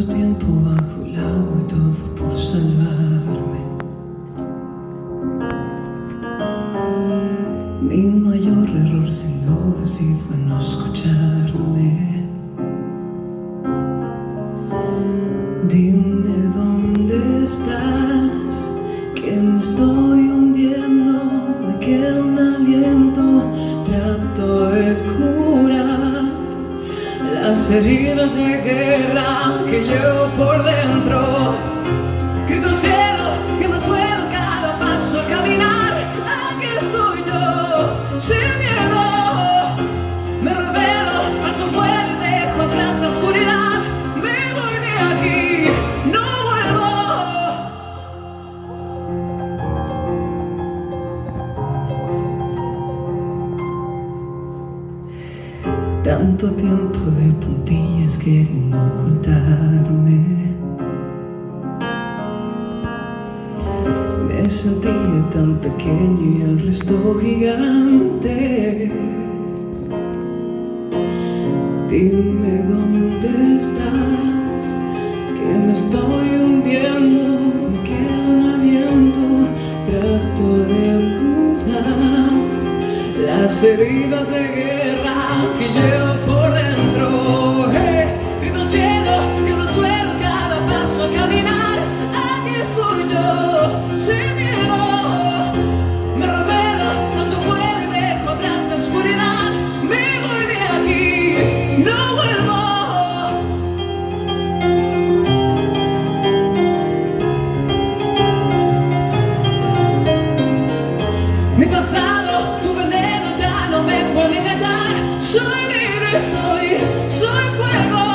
tiempo bajo el agua y todo por salvarme. Mi mayor error sin duda sí fue no escucharme. Dime dónde estás, que me estoy hundiendo, me queda un aliento, trato de curar las heridas de guerra que llevo por dentro. Grito al cielo que me suelo cada paso al caminar. Aquí estoy yo, sin miedo, me revelo, alzo vuelo y dejo atrás la oscuridad. Me voy de aquí, no vuelvo. Tanto tiempo de puntillas queriendo ocultarme. Me sentía tan pequeño y el resto gigantes. Dime dónde estás, que me estoy hundiendo, me queda un aliento, trato de curar las heridas de guerra que llevo por dentro. Grito al cielo que me suelo cada paso al caminar. Aquí estoy yo, sin miedo, me revelo, alzo vuelo y dejo atrás la oscuridad. Me voy de aquí, no vuelvo. Mi pasado, tu veneno ya no me puede engañar. Soy libre, soy fuego.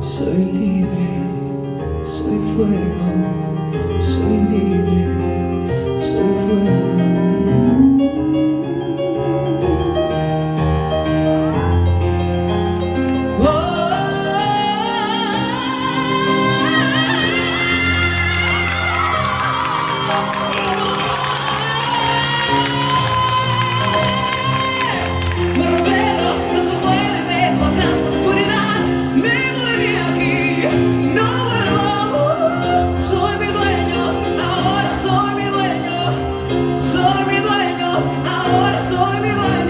Soy libre, soy fuego, soy libre, soy fuego. Me revelo, alzo vuelo y dejo atrás la oscuridad. Me voy de aquí, no vuelvo. Soy mi dueño, ahora soy mi dueño. Soy mi dueño, ahora soy mi dueño.